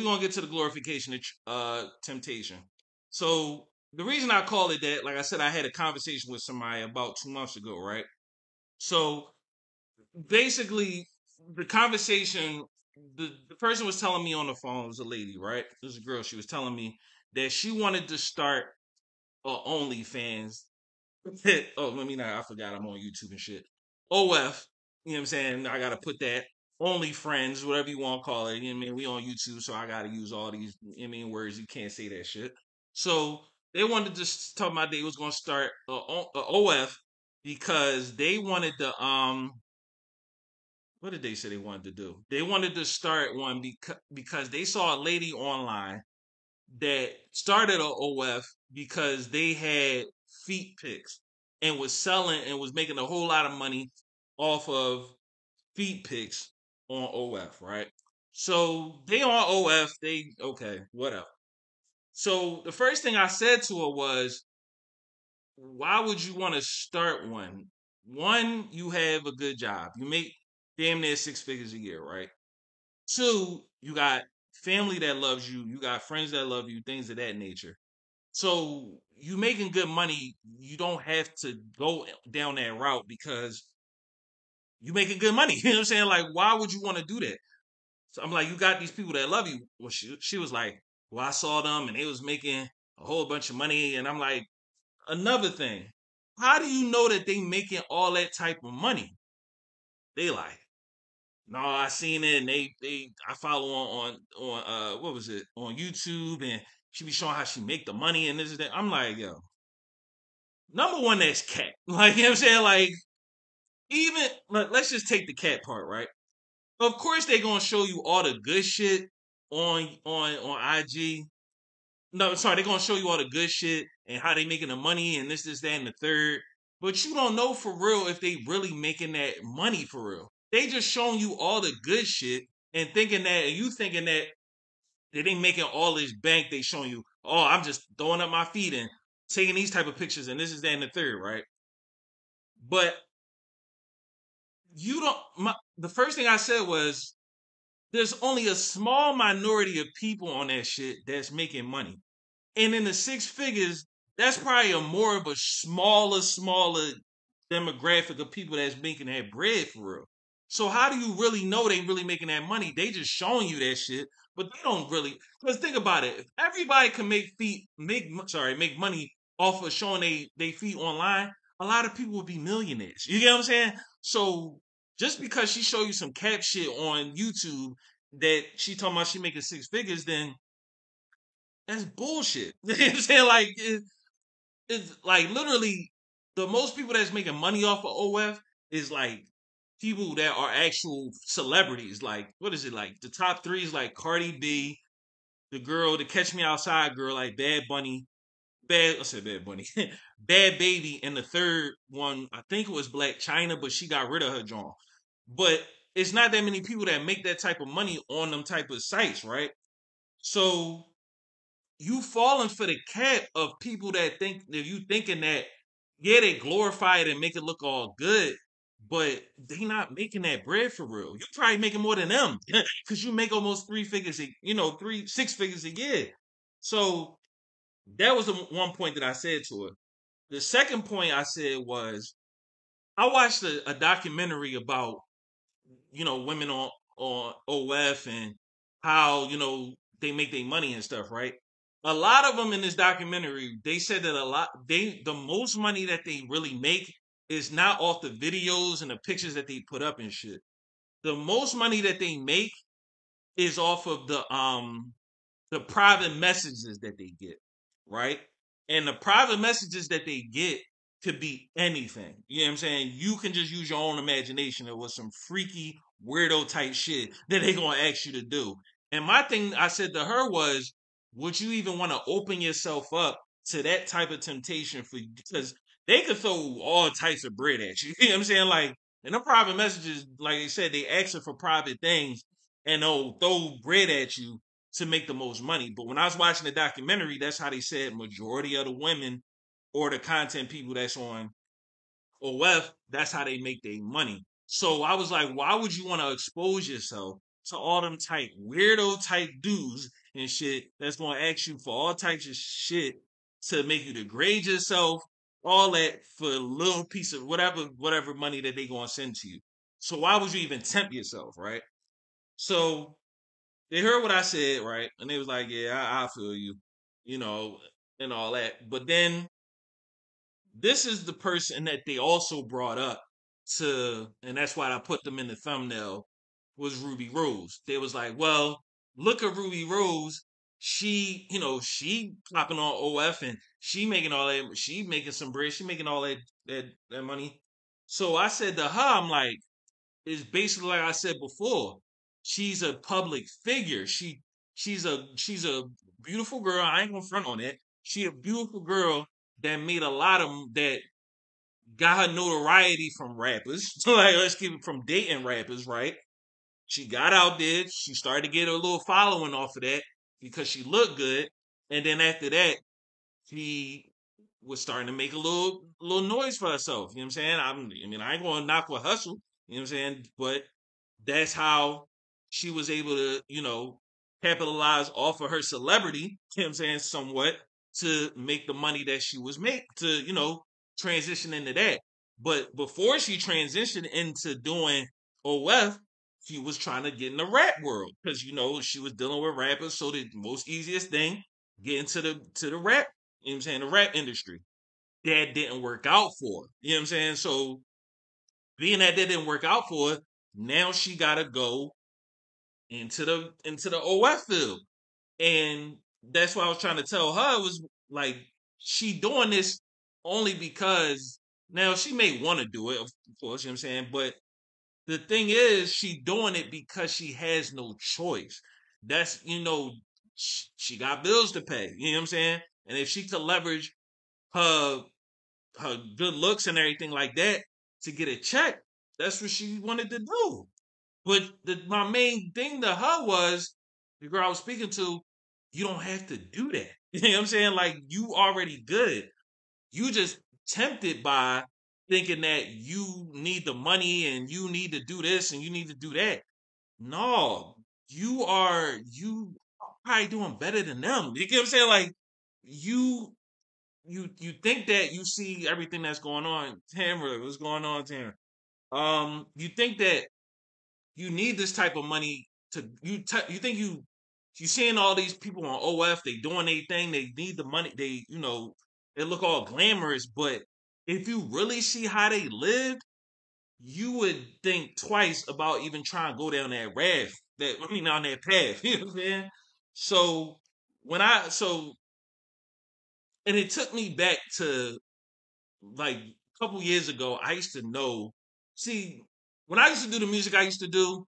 gonna get to the glorification of temptation. So the reason I call it that, like I said, I had a conversation with somebody about 2 months ago, right? So basically, the conversation, the person was telling me on the phone, it was a lady, right? It was a girl. She was telling me that she wanted to start OnlyFans. Oh, let me not. I forgot I'm on YouTube and shit. OF. You know what I'm saying? I gotta put that. Only friends, whatever you want to call it. You know what I mean? We on YouTube, so I gotta use all these, you know what I mean, words. You can't say that shit. So they wanted to just tell my they was gonna start OF because they wanted to what did they say they wanted to do? They wanted to start one because they saw a lady online that started a OF because they had feet pics and was selling and was making a whole lot of money off of feet pics on OF, right? So they on OF, they okay, whatever. So the first thing I said to her was, why would you want to start one? One, you have a good job. You make damn near 6 figures a year, right? Two, you got family that loves you, you got friends that love you, things of that nature. So you making good money, you don't have to go down that route because you making good money. You know what I'm saying? Like, why would you want to do that? So I'm like, you got these people that love you. Well, she was like, well, I saw them and they was making a whole bunch of money. And I'm like, another thing, how do you know that they making all that type of money? They like, no, I seen it and they I follow on what was it on YouTube and she be showing how she make the money and this and that. I'm like, yo, number one, that's cat. Like, you know what I'm saying? Like, even let's just take the cat part, right? Of course they gonna show you all the good shit on IG. No, sorry, they're gonna show you all the good shit and how they making the money and this, that, and the third. But you don't know for real if they really making that money for real. They just showing you all the good shit and thinking that, and you thinking that they ain't making all this bank. They showing you, oh, I'm just throwing up my feet and taking these type of pictures and this is that and the third, right? But you don't. The first thing I said was, there's only a small minority of people on that shit that's making money. And in the 6 figures, that's probably a more of a smaller demographic of people that's making that bread for real. So how do you really know they really making that money? They just showing you that shit, but they don't really. Because think about it, if everybody can make money off of showing they feet online, a lot of people would be millionaires. You get what I'm saying? So just because she show you some cap shit on YouTube that she talking about she making 6 figures, then that's bullshit. You know what I'm saying? Like it's like literally the most people that's making money off of OF is like people that are actual celebrities. Like what is it like? The top three is like Cardi B, the girl, the Catch Me Outside girl, like Bad Bunny, I said Bad Bunny, Bad Baby, and the third one I think it was Black China, but she got rid of her jaw. But it's not that many people that make that type of money on them type of sites, right? So you falling for the cap of people that think that you thinking that yeah they glorify it and make it look all good, but they not making that bread for real. You probably making more than them because you make almost 3 figures, three 6 figures a year. So that was the one point that I said to her. The second point I said was I watched a documentary about women on OF and how they make their money and stuff, right? A lot of them in this documentary, they said that the most money that they really make is not off the videos and the pictures that they put up and shit. The most money that they make is off of the private messages that they get, right? And the private messages that they get could be anything. You know what I'm saying? You can just use your own imagination. It was some freaky weirdo type shit that they gonna ask you to do. And my thing I said to her was, would you even want to open yourself up to that type of temptation for because they could throw all types of bread at you. You know what I'm saying? Like in the private messages, like they said, they ask for private things and they'll throw bread at you to make the most money. But when I was watching the documentary, that's how they said majority of the women or the content people that's on OF, that's how they make their money. So I was like, why would you want to expose yourself to all them type weirdo type dudes and shit that's gonna ask you for all types of shit to make you degrade yourself, all that for a little piece of whatever money that they gonna send to you. So why would you even tempt yourself, right? So they heard what I said, right? And they was like, yeah, I feel you, you know, and all that. But then this is the person that they also brought up to, and that's why I put them in the thumbnail, was Ruby Rose. They was like, well, look at Ruby Rose. She popping on OF and she making all that, she making some bread, she making all that money. So I said to her, I'm like, it's basically like I said before. She's a public figure. She's a beautiful girl. I ain't gonna front on it. She a beautiful girl that made a lot of that got her notoriety from rappers. Like let's keep it from dating rappers, right? She got out there. She started to get a little following off of that because she looked good. And then after that, she was starting to make a little noise for herself. You know what I'm saying? I ain't gonna knock her hustle. You know what I'm saying? But that's how she was able to, capitalize off of her celebrity, you know what I'm saying, somewhat to make the money that she was making to, transition into that. But before she transitioned into doing OF, she was trying to get in the rap world because she was dealing with rappers. So the most easiest thing, get into the rap, you know what I'm saying, the rap industry. That didn't work out for her. You know what I'm saying? So being that didn't work out for her, now she gotta go into the OF field. And that's why I was trying to tell her was like she doing this only because now she may want to do it, of course, you know what I'm saying? But the thing is, she doing it because she has no choice. That's she got bills to pay. You know what I'm saying? And if she could leverage her her good looks and everything like that to get a check, that's what she wanted to do. But my main thing to her was the girl I was speaking to, you don't have to do that. You know what I'm saying? Like you already good. You just tempted by thinking that you need the money and you need to do this and you need to do that. No, you probably doing better than them. You get what I'm saying? Like you you think that you see everything that's going on. Tamara, what's going on, Tamara? You think that you need this type of money to you think you seeing all these people on OF, they doing their thing, they need the money, they look all glamorous, but if you really see how they lived, you would think twice about even trying to go down that down that path. You know what I'm saying? So when I so and it took me back to like a couple years ago, I used to know. See, when I used to do the music I used to do,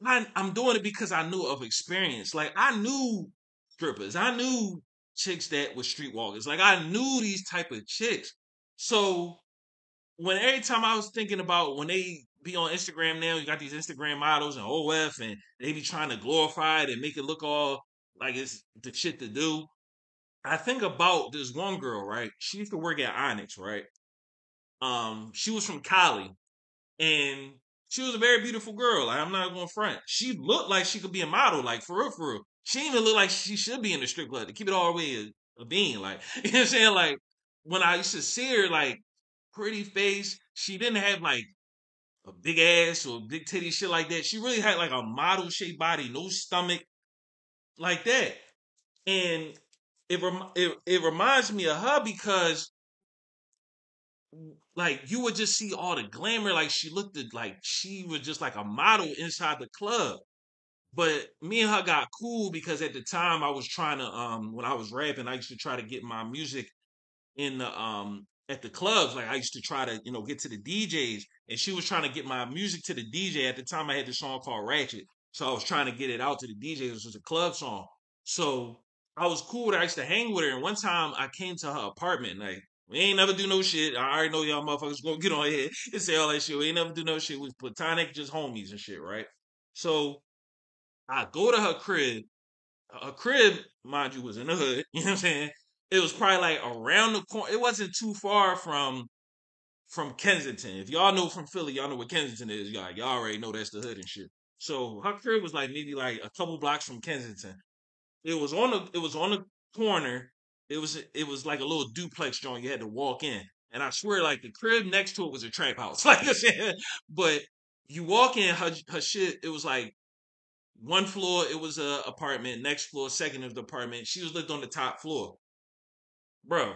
I'm doing it because I knew of experience. Like I knew strippers, I knew chicks that were streetwalkers. Like I knew these type of chicks. So when every time I was thinking about when they be on Instagram now, you got these Instagram models and OF, and they be trying to glorify it and make it look all like it's the shit to do. I think about this one girl, right? She used to work at Onyx, right? She was from Cali, and she was a very beautiful girl. Like, I'm not going to front. She looked like she could be a model, like for real, for real. She didn't even look like she should be in the strip club. To keep it all the way a being, like you know what I'm saying. Like when I used to see her, like pretty face, she didn't have like a big ass or big titty shit like that. She really had like a model shaped body, no stomach, like that. And it reminds me of her because like you would just see all the glamour. Like she looked at like she was just like a model inside the club. But me and her got cool because at the time I was trying to when I was rapping, I used to try to get my music in the at the clubs. Like I used to try to, get to the DJs. And she was trying to get my music to the DJ. At the time I had this song called Ratchet. So I was trying to get it out to the DJs. It was a club song. So I was cool with her. I used to hang with her. And one time I came to her apartment, like we ain't never do no shit. I already know y'all motherfuckers gonna get on here and say all that shit. We ain't never do no shit. We was platonic, just homies and shit, right? So I go to her crib. Her crib, mind you, was in the hood. You know what I'm saying? It was probably like around the corner. It wasn't too far from Kensington. If y'all know from Philly, y'all know what Kensington is. Y'all already know that's the hood and shit. So her crib was like maybe like a couple blocks from Kensington. It was on the corner. It was like a little duplex joint. You had to walk in, and I swear, like the crib next to it was a trap house. Like I said, but you walk in, her shit. It was like one floor. It was a apartment. Next floor, second of the apartment. She was lived on the top floor, bro.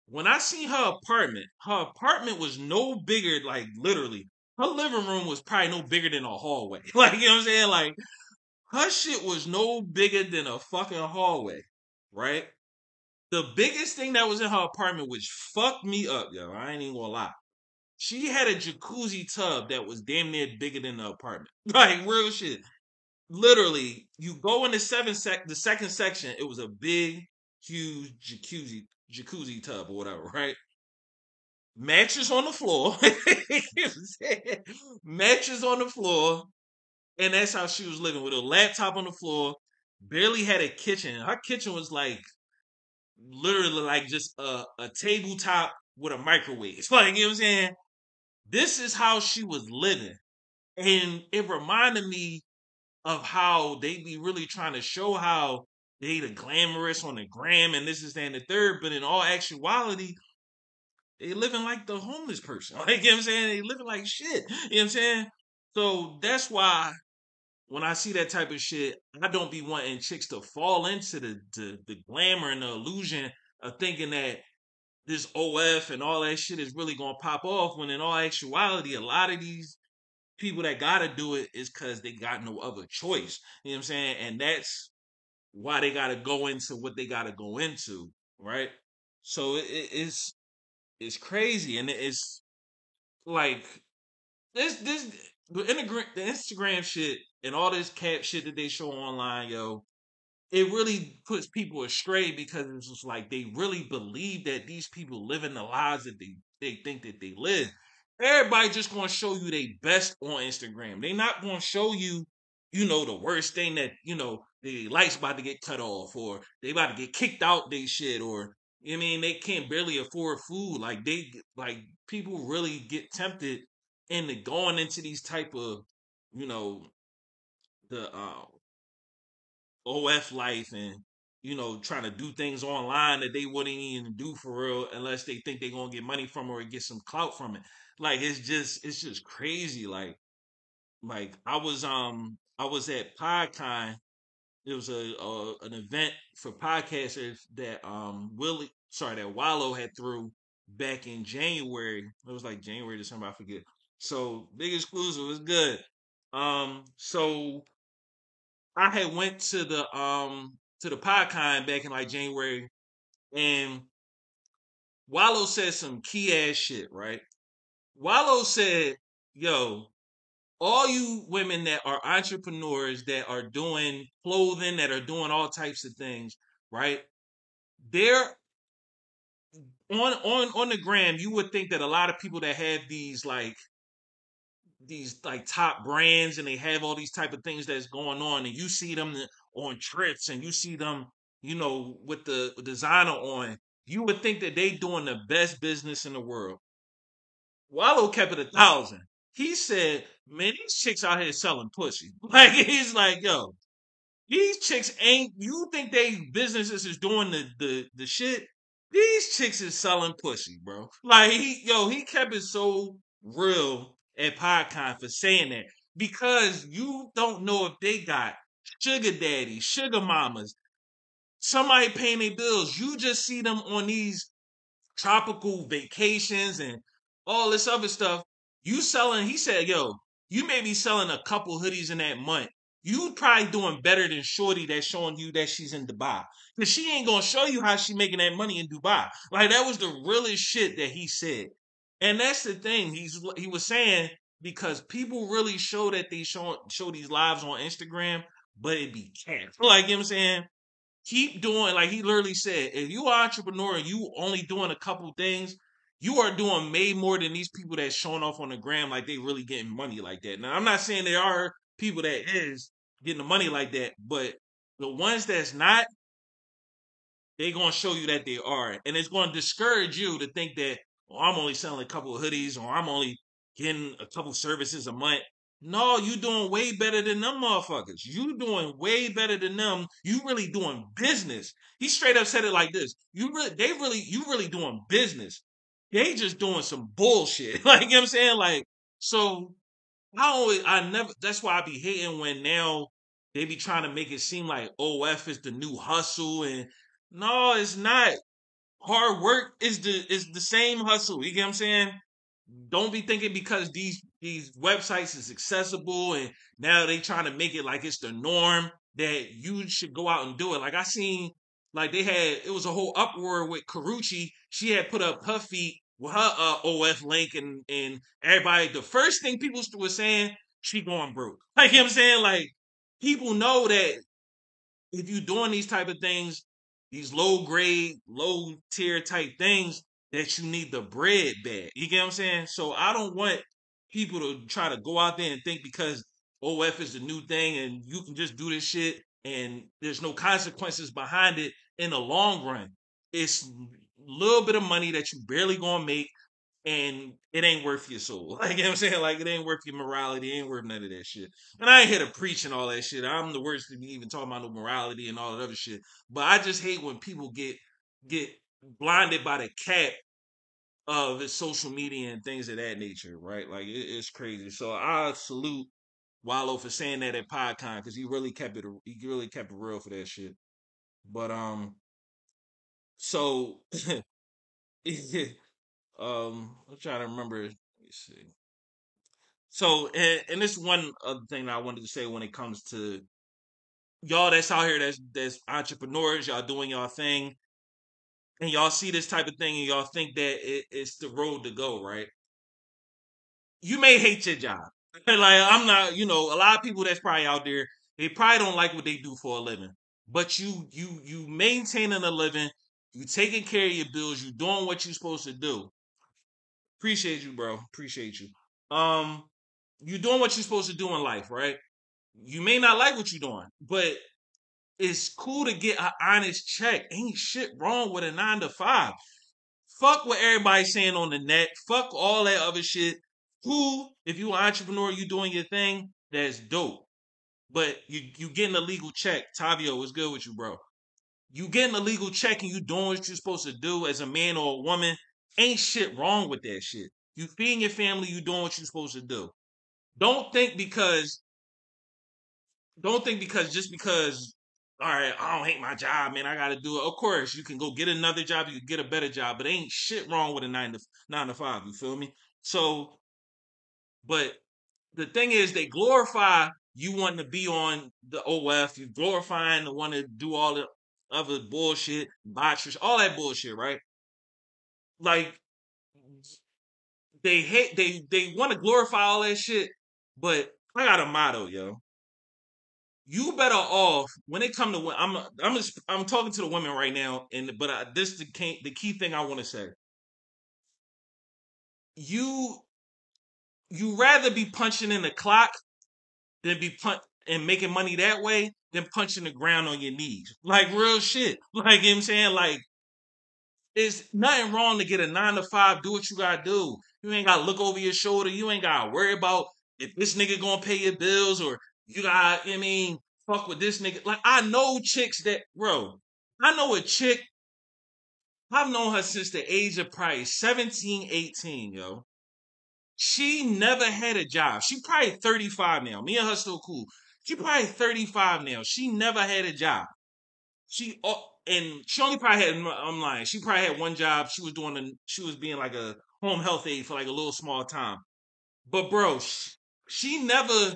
When I seen her apartment was no bigger. Like literally, her living room was probably no bigger than a hallway. Like you know what I'm saying? Like her shit was no bigger than a fucking hallway, right? The biggest thing that was in her apartment, which fucked me up, yo, I ain't even gonna lie. She had a jacuzzi tub that was damn near bigger than the apartment. Like real shit. Literally, you go in the second section, it was a big, huge jacuzzi tub or whatever, right? Mattress on the floor. Mattress on the floor. And that's how she was living with a laptop on the floor. Barely had a kitchen. Her kitchen was like literally like just a tabletop with a microwave. Like, you know what I'm saying? This is how she was living. And it reminded me of how they be really trying to show how they the glamorous on the gram and this is that and the third, but in all actuality, they living like the homeless person. Like, you know what I'm saying? They living like shit. You know what I'm saying? So that's why when I see that type of shit, I don't be wanting chicks to fall into the glamour and the illusion of thinking that this OF and all that shit is really gonna pop off. When in all actuality, a lot of these people that gotta do it is because they got no other choice. You know what I'm saying? And that's why they gotta go into what they gotta go into, right? So it's crazy, and it's like this the Instagram shit and all this cap shit that they show online, yo, it really puts people astray because it's just like they really believe that these people living the lives that they think that they live. Everybody just gonna show you their best on Instagram. They not gonna show you, the worst thing that, the lights about to get cut off or they about to get kicked out they shit or I mean they can't barely afford food. Like people really get tempted into going into these type of, you know, the OF life and trying to do things online that they wouldn't even do for real unless they think they're gonna get money from it or get some clout from it. Like it's just crazy. Like I was at PodCon. It was an event for podcasters that that Wallow had threw back in January. It was like January, December, I forget. So big exclusive was good. So I had went to the PodCon back in like January, and Wallow said some key ass shit, right? Wallow said, "Yo, all you women that are entrepreneurs that are doing clothing, that are doing all types of things, right? They're on the gram. You would think that a lot of people that have these top brands and they have all these type of things that's going on and you see them on trips and you see them with the designer on, you would think that they doing the best business in the world. Wallow kept it 1,000. He said, man, these chicks out here selling pussy. Like he's like, yo, these chicks ain't, you think they businesses is doing the shit? These chicks is selling pussy, bro. Like he kept it so real at PodCon for saying that because you don't know if they got sugar daddies, sugar mamas, somebody paying their bills. You just see them on these tropical vacations and all this other stuff. You selling, he said, yo, you may be selling a couple hoodies in that month. You probably doing better than Shorty that's showing you that she's in Dubai. Cause she ain't gonna show you how she making that money in Dubai. Like that was the realest shit that he said. And that's the thing. He was saying because people really show that they show these lives on Instagram, but it be cat. Like you know what I'm saying? Keep doing, like he literally said, if you are an entrepreneur and you only doing a couple things, you are doing way more than these people that's showing off on the gram like they really getting money like that. Now I'm not saying there are people that is getting the money like that, but the ones that's not, they gonna show you that they are. And it's gonna discourage you to think that, oh, I'm only selling a couple of hoodies or I'm only getting a couple services a month. No, you doing way better than them motherfuckers. You doing way better than them. You really doing business. He straight up said it like this. You really doing business. They just doing some bullshit. Like, you know what I'm saying? Like, so I never, that's why I be hating when now they be trying to make it seem like OF is the new hustle. And no, it's not. Hard work is the same hustle. You get what I'm saying? Don't be thinking because these websites is accessible and now they trying to make it like it's the norm that you should go out and do it. Like I seen, like it was a whole uproar with Karuchi. She had put up her feet with her OF link and everybody. The first thing people was saying, she going broke. Like you know what I'm saying, like people know that if you doing these type of things, these low grade, low tier type things, that you need the bread bag. You get what I'm saying? So I don't want people to try to go out there and think because OF is the new thing and you can just do this shit and there's no consequences behind it in the long run. It's a little bit of money that you barely gonna make and it ain't worth your soul. Like, you know what I'm saying? Like, it ain't worth your morality. It ain't worth none of that shit. And I ain't here to preach and all that shit. I'm the worst to be even talking about no morality and all that other shit. But I just hate when people get blinded by the cap of the social media and things of that nature, right? Like, it's crazy. So I salute Wallow for saying that at PodCon because he really kept it real for that shit. But so I'm trying to remember. Let me see. So, and this one other thing that I wanted to say when it comes to y'all that's out here that's entrepreneurs, y'all doing y'all thing, and y'all see this type of thing, and y'all think that it's the road to go, right? You may hate your job. Like I'm not, a lot of people that's probably out there, they probably don't like what they do for a living, but you maintaining a living, you taking care of your bills, you doing what you're supposed to do. Appreciate you, bro. Appreciate you. Um, you doing what you're supposed to do in life, right? You may not like what you're doing, but it's cool to get an honest check. Ain't shit wrong with a 9 to 5. Fuck what everybody's saying on the net. Fuck all that other shit. Cool, if you an entrepreneur, you doing your thing, that's dope. But you getting a legal check. Tavio, what's good with you, bro? You getting a legal check and you doing what you're supposed to do as a man or a woman. Ain't shit wrong with that shit. You feeding your family, you doing what you're supposed to do. Don't think because don't think because just because all right, I don't hate my job, man. I gotta do it. Of course, you can go get another job, you can get a better job, but ain't shit wrong with a 9 to 5. You feel me? So, but the thing is, they glorify you wanting to be on the OF. You glorifying the one to do all the other bullshit, botchers, all that bullshit, right? Like they want to glorify all that shit, but I got a motto, yo. You better off when it come to I'm talking to the women right now, and but this is the key thing I want to say. You you rather be punching in the clock than be and making money that way than punching the ground on your knees. Like real shit. Like you know what I'm saying? Like it's nothing wrong to get a 9 to 5, do what you gotta do. You ain't gotta look over your shoulder. You ain't gotta worry about if this nigga gonna pay your bills or you got, I mean, fuck with this nigga. Like I know chicks that, bro. I know a chick, I've known her since the age of probably 17, 18, yo. She never had a job. She probably 35 now. Me and her still cool. She probably 35 now. She never had a job. And she only probably had. I'm lying. She probably had one job. She was being like a home health aide for like a little small time. But bro, she never.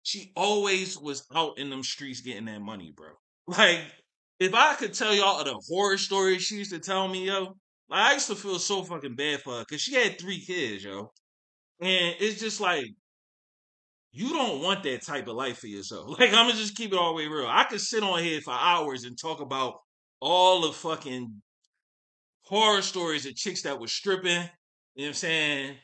She always was out in them streets getting that money, bro. Like if I could tell y'all the horror stories she used to tell me, yo, like, I used to feel so fucking bad for her because she had 3 kids, yo, and it's just like you don't want that type of life for yourself. Like I'm gonna just keep it all the way real. I could sit on here for hours and talk about all the fucking horror stories of chicks that was stripping, you know what I'm saying,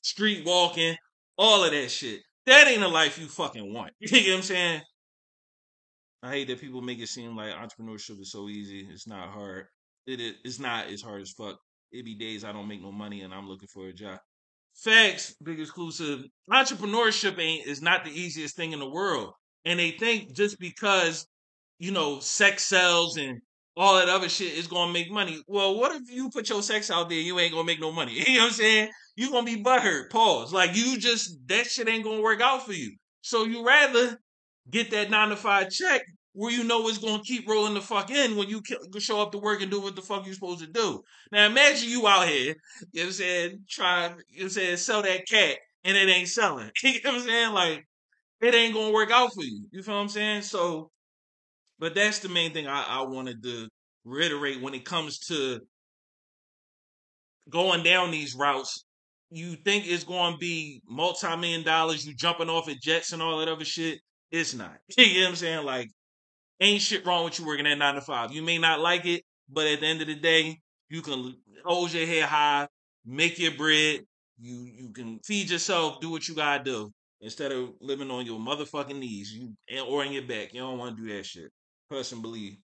street walking, all of that shit. That ain't a life you fucking want. You know what I'm saying? I hate that people make it seem like entrepreneurship is so easy. It's not hard. It's not as hard as fuck. It be days I don't make no money and I'm looking for a job. Facts, big exclusive. Entrepreneurship is not the easiest thing in the world. And they think just because, sex sells and all that other shit is gonna make money. Well, what if you put your sex out there, you ain't gonna make no money? You know what I'm saying? You gonna be butthurt. Pause. Like that shit ain't gonna work out for you. So you rather get that 9 to 5 check where you know it's gonna keep rolling the fuck in when you show up to work and do what the fuck you supposed to do. Now imagine you out here, you know what I'm saying, trying, you know what I'm saying, sell that cat and it ain't selling. You know what I'm saying? Like, it ain't gonna work out for you. You feel what I'm saying? So, but that's the main thing I wanted to reiterate when it comes to going down these routes. You think it's going to be multi-million dollars, you jumping off at jets and all that other shit. It's not. You know what I'm saying? Like, ain't shit wrong with you working at 9 to 5. You may not like it, but at the end of the day, you can hold your head high, make your bread. You can feed yourself, do what you gotta do instead of living on your motherfucking knees, or in your back. You don't want to do that shit. Trust and believe.